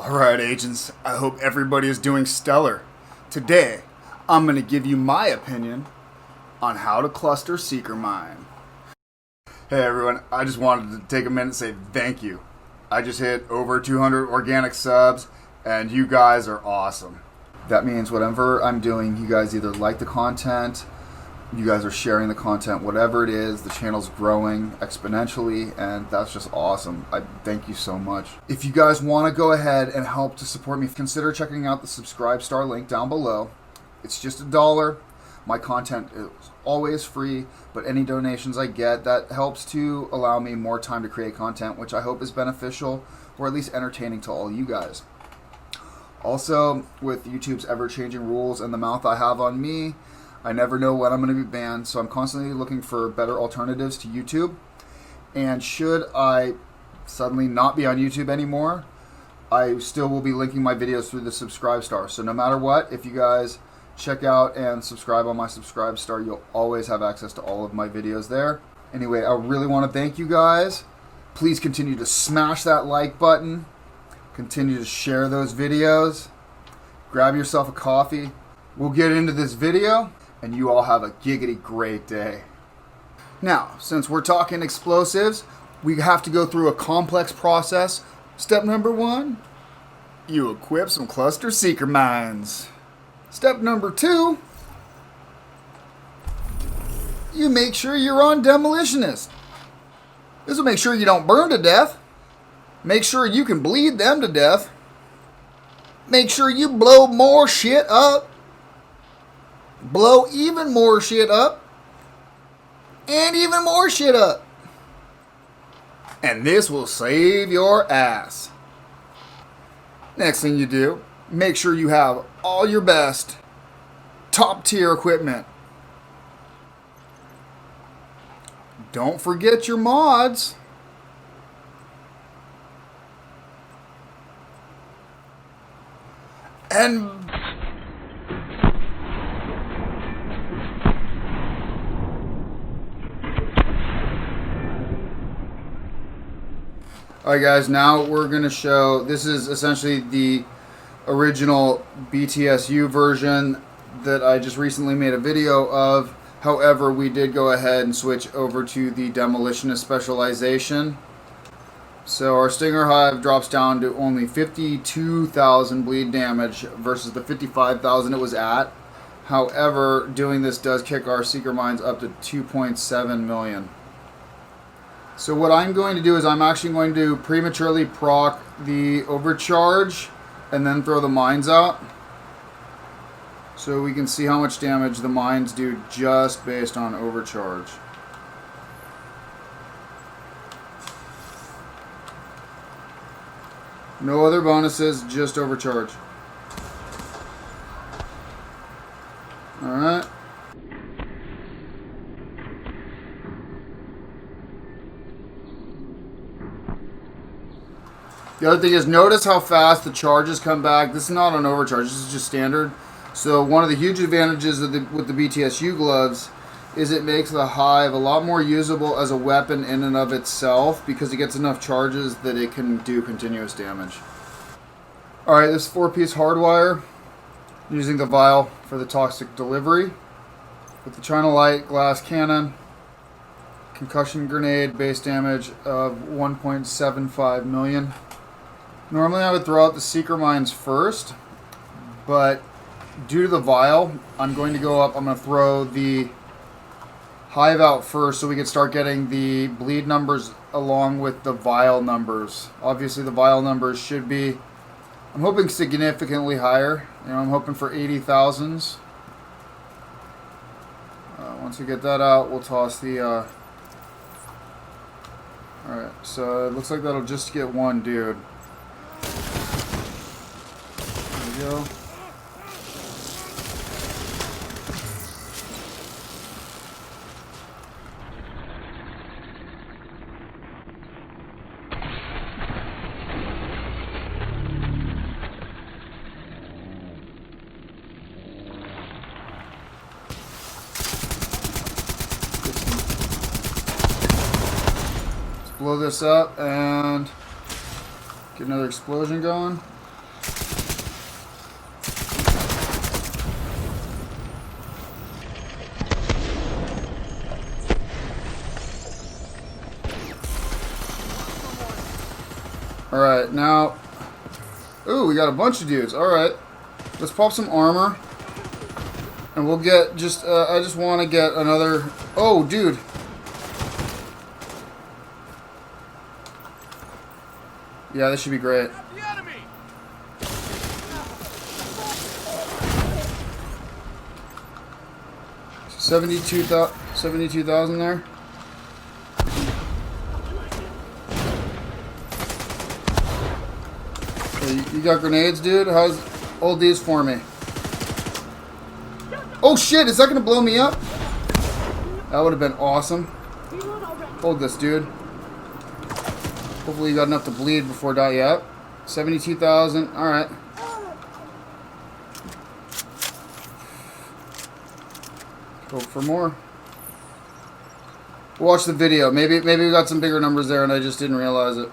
Alright, agents, I hope everybody is doing stellar. Today, I'm going to give you my opinion on how to cluster seeker mine. Hey everyone, I just wanted to take a minute and say thank you. I just hit over 200 organic subs, and you guys are awesome. That means whatever I'm doing, you guys either like the content, you guys are sharing the content, whatever it is, the channel's growing exponentially, and that's just awesome. I thank you so much. If you guys want to go ahead and help to support me, consider checking out the subscribe star link down below. It's just $1. My content is always free, but any donations I get, that helps to allow me more time to create content, which I hope is beneficial or at least entertaining to all you guys. Also, with YouTube's ever-changing rules and the mouth I have on me, I never know when I'm going to be banned, so I'm constantly looking for better alternatives to YouTube. And should I suddenly not be on YouTube anymore, I still will be linking my videos through the subscribe star. So no matter what, if you guys check out and subscribe on my subscribe star, you'll always have access to all of my videos there. Anyway, I really want to thank you guys. Please continue to smash that like button. Continue to share those videos. Grab yourself a coffee. We'll get into this video, and you all have a giggity great day. Now, since we're talking explosives, we have to go through a complex process. Step number 1, you equip some cluster seeker mines. Step number 2, you make sure you're on demolitionist. This will make sure you don't burn to death. Make sure you can bleed them to death. Make sure you blow more shit up. Blow even more shit up. And even more shit up. And this will save your ass. Next thing you do, make sure you have all your best top tier equipment. Don't forget your mods. And alright guys, now we're going to show, this is essentially the original BTSU version that I just recently made a video of. However, we did go ahead and switch over to the demolitionist specialization. So our Stinger Hive drops down to only 52,000 bleed damage versus the 55,000 it was at. However, doing this does kick our Seeker Mines up to 2.7 million. So what I'm going to do is I'm actually going to prematurely proc the overcharge and then throw the mines out. So we can see how much damage the mines do just based on overcharge. No other bonuses, just overcharge. Alright. The other thing is, notice how fast the charges come back. This is not an overcharge, this is just standard. So one of the huge advantages of with the BTSU gloves is it makes the Hive a lot more usable as a weapon in and of itself because it gets enough charges that it can do continuous damage. Alright, this 4-piece hardwire, using the vial for the toxic delivery, with the China Light glass cannon, concussion grenade, base damage of 1.75 million. Normally I would throw out the Seeker Mines first, but due to the vial, I'm going to throw the Hive out first so we can start getting the bleed numbers along with the vial numbers. Obviously the vial numbers should be, I'm hoping, significantly higher. You know, I'm hoping for 80,000s. Once we get that out, we'll toss the alright, so it looks like that'll just get one dude. There we go. Blow this up and get another explosion going. Alright, now... Ooh, we got a bunch of dudes. Alright. Let's pop some armor. And we'll get just... I just want to get another... Oh, dude. Yeah, this should be great. 72,000 there. Hey, you got grenades, dude? Hold these for me. Oh shit, is that gonna blow me up? That would have been awesome. Hold this, dude. Hopefully you got enough to bleed before die. Yep. 72,000. Alright. Hope for more. Watch the video. Maybe we got some bigger numbers there and I just didn't realize it.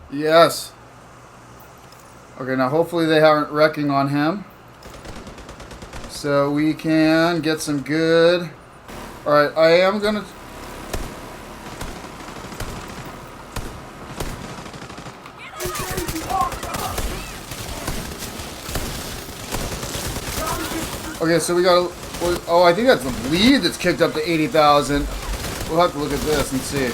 Yes. Okay, now hopefully they aren't wrecking on him. So we can get some good... Alright, I am gonna... Okay, so we got a... Oh, I think that's the bleed that's kicked up to 80,000. We'll have to look at this and see.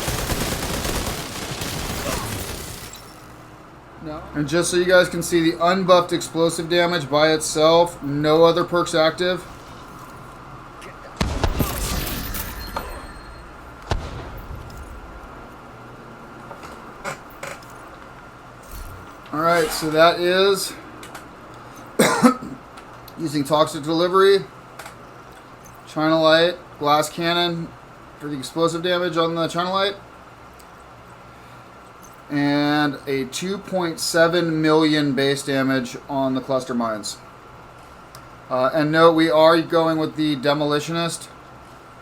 No. And just so you guys can see, the unbuffed explosive damage by itself, no other perks active. Alright, so that is... using toxic delivery, China light, glass cannon for the explosive damage on the China light, and a 2.7 million base damage on the cluster mines. And note, we are going with the demolitionist,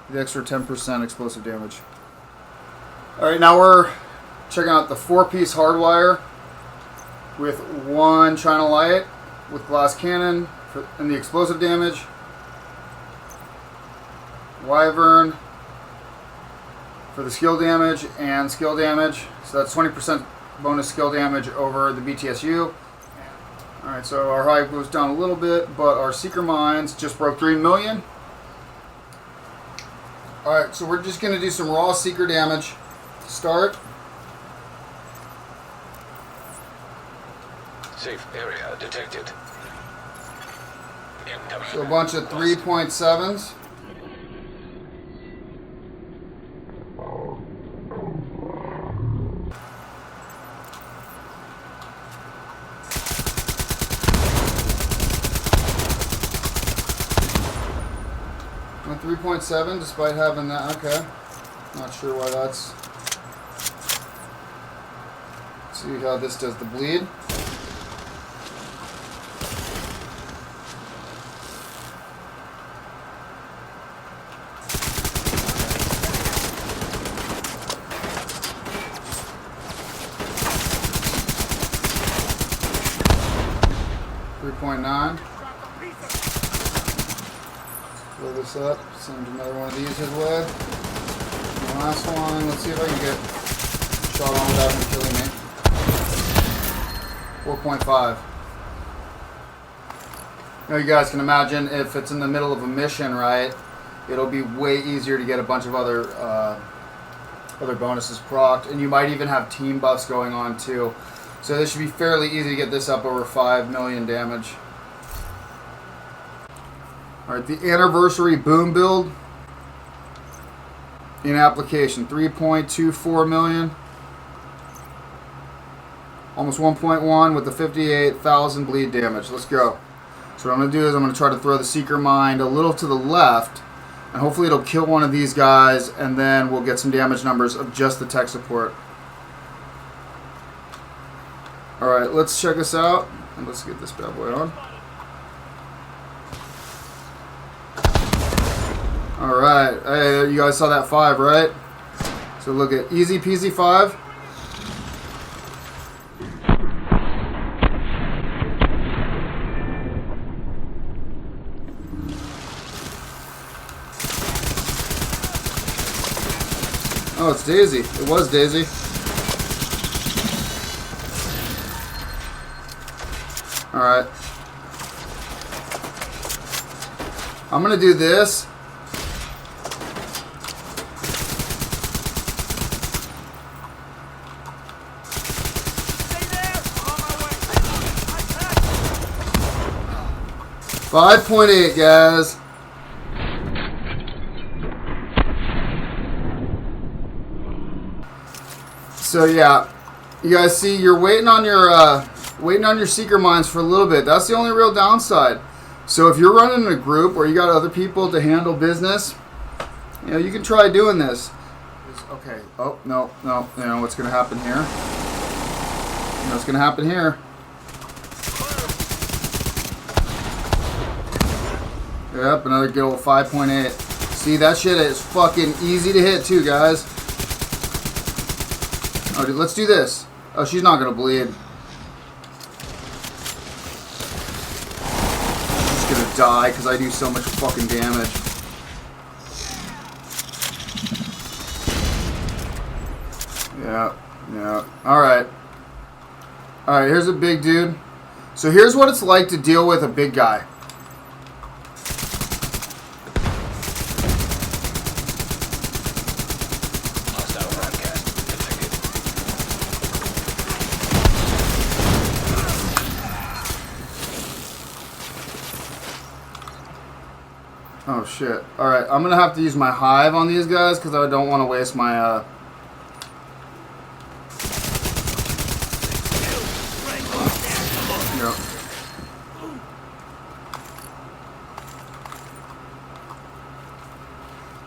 the extra 10% explosive damage. Alright, now we're checking out the 4-piece hardwire with 1 China light with glass cannon and the explosive damage. Wyvern for the skill damage and skill damage. So that's 20% bonus skill damage over the BTSU. Alright, so our high goes down a little bit, but our seeker mines just broke 3 million. Alright, so we're just going to do some raw seeker damage to start. Safe area detected. So a bunch of 3.7s. A 3.7 despite having that. Okay. Not sure why that's. Let's see how this does the bleed. Blow this up, send another one of these his way. And the last one, let's see if I can get shot on without him killing me. 4.5. Now you guys can imagine if it's in the middle of a mission, right? It'll be way easier to get a bunch of other bonuses procced, and you might even have team buffs going on too. So this should be fairly easy to get this up over 5 million damage. Alright, the anniversary boom build in application, 3.24 million. Almost 1.1 with the 58,000 bleed damage. Let's go. So what I'm going to do is I'm going to try to throw the Seeker Mine a little to the left, and hopefully it'll kill one of these guys, and then we'll get some damage numbers of just the tech support. Alright, let's check this out, and let's get this bad boy on. Alright, hey, you guys saw that 5, right? So look at easy peasy 5. Oh, it's Daisy. It was Daisy. Alright. I'm gonna do this. Stay there. I'm on my way. 5.8, guys. So yeah, you guys see, you're waiting on your seeker mines for a little bit. That's the only real downside. So if you're running in a group where you got other people to handle business, you know, you can try doing this. Okay. Oh no. You know what's gonna happen here? You know what's gonna happen here? Yep, another good old 5.8. See, that shit is fucking easy to hit too, guys. Oh, dude, let's do this. Oh, she's not gonna bleed. She's gonna die because I do so much fucking damage. Yeah. Alright. Alright, here's a big dude. So here's what it's like to deal with a big guy. Hostile broadcast detected. Oh shit. Alright, I'm gonna have to use my hive on these guys because I don't want to waste my Yep.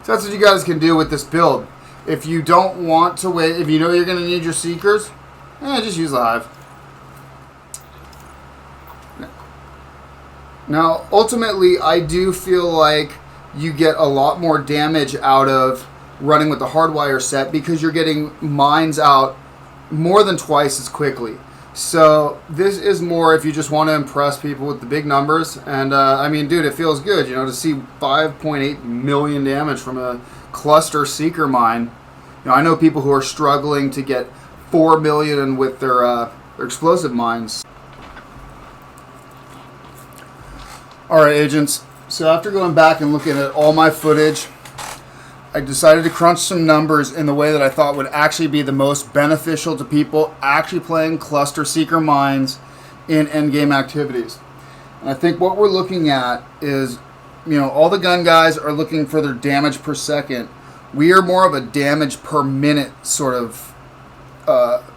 So that's what you guys can do with this build. If you don't want to wait, if you know you're going to need your seekers, just use the hive. Now, ultimately, I do feel like you get a lot more damage out of running with the hardwire set because you're getting mines out more than twice as quickly. So this is more if you just want to impress people with the big numbers. And I mean, dude, it feels good, you know, to see 5.8 million damage from a cluster seeker mine. You know, I know people who are struggling to get 4 million with their explosive mines. All right, agents. So after going back and looking at all my footage, I decided to crunch some numbers in the way that I thought would actually be the most beneficial to people actually playing cluster seeker mines in endgame activities. And I think what we're looking at is, you know, all the gun guys are looking for their damage per second. We are more of a damage per minute sort of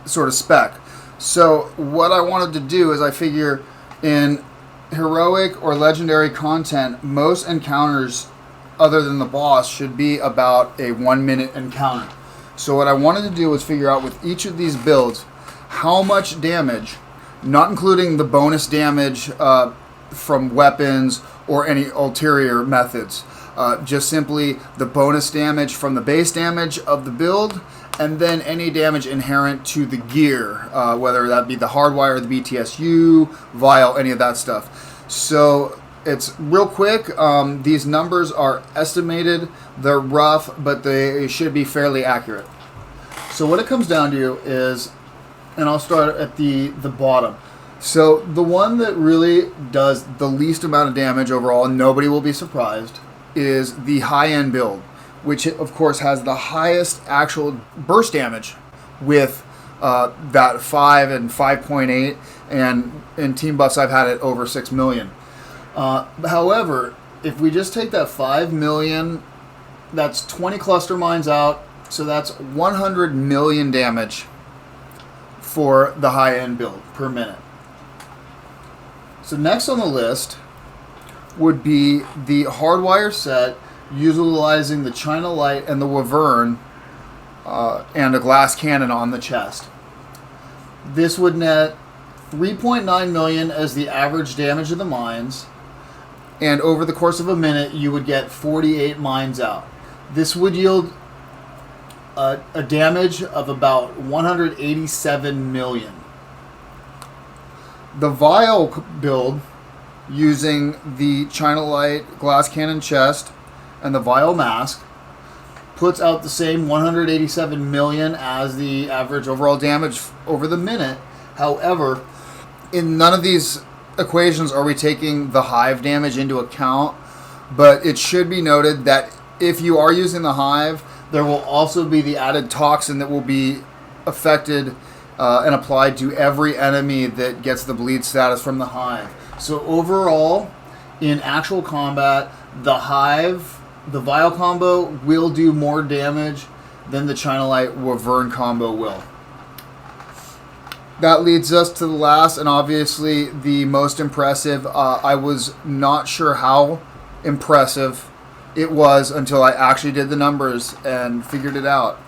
spec. So what I wanted to do is I figure in heroic or legendary content, most encounters other than the boss should be about a 1 minute encounter. So what I wanted to do was figure out with each of these builds how much damage, not including the bonus damage from weapons or any ulterior methods, just simply the bonus damage from the base damage of the build, and then any damage inherent to the gear, whether that be the hardwire, the BTSU, vial, any of that stuff. So it's real quick. These numbers are estimated. They're rough, but they should be fairly accurate. So what it comes down to is, and I'll start at the bottom. So the one that really does the least amount of damage overall, and nobody will be surprised, is the high-end build, which of course has the highest actual burst damage with that 5 and 5.8, and in team buffs I've had it over 6 million. However, if we just take that 5 million, that's 20 cluster mines out, so that's 100 million damage for the high-end build per minute. So next on the list would be the hardwire set, utilizing the China Light and the Wyvern and a glass cannon on the chest. This would net 3.9 million as the average damage of the mines, and over the course of a minute you would get 48 mines out. This would yield a damage of about 187 million. The vial build, using the China Light glass cannon chest and the vial mask, puts out the same 187 million as the average overall damage over the minute. However, in none of these equations are we taking the hive damage into account, but it should be noted that if you are using the hive, there will also be the added toxin that will be affected and applied to every enemy that gets the bleed status from the hive. So overall, in actual combat, the hive, the Vial combo will do more damage than the China Light Wyvern combo will. That leads us to the last and obviously the most impressive. I was not sure how impressive it was until I actually did the numbers and figured it out.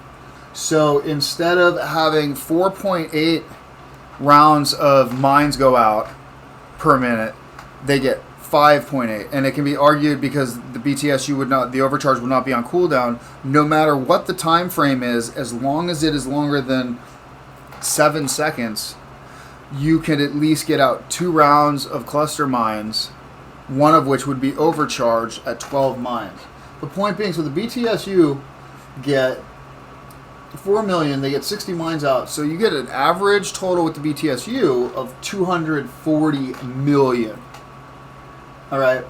So instead of having 4.8 rounds of mines go out per minute, they get 5.8, and it can be argued because the BTSU would not, the overcharge would not be on cooldown, no matter what the time frame is, as long as it is longer than 7 seconds, you can at least get out 2 rounds of cluster mines, one of which would be overcharged at 12 mines. The point being, so the BTSU get 4 million, they get 60 mines out, so you get an average total with the BTSU of 240 million. Alright,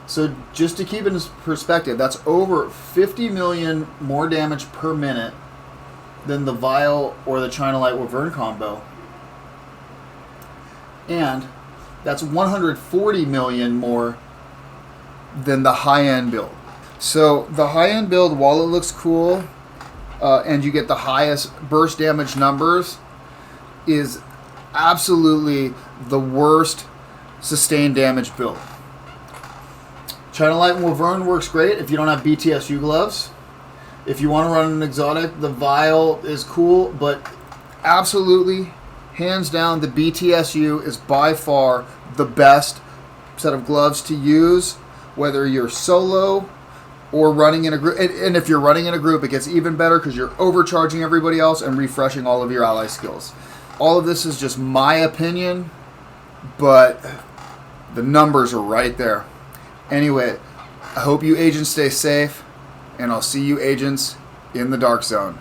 so just to keep it in perspective, that's over 50 million more damage per minute than the Vial or the China Light Wyvern combo. And that's 140 million more than the high-end build. So the high-end build, while it looks cool, and you get the highest burst damage numbers, is absolutely the worst sustained damage build. China Light and Wyvern works great if you don't have BTSU gloves. If you want to run an exotic, the Vial is cool, but absolutely, hands down, the BTSU is by far the best set of gloves to use, whether you're solo or running in a group. And if you're running in a group, it gets even better because you're overcharging everybody else and refreshing all of your ally skills. All of this is just my opinion, but the numbers are right there. Anyway, I hope you agents stay safe, and I'll see you agents in the dark zone.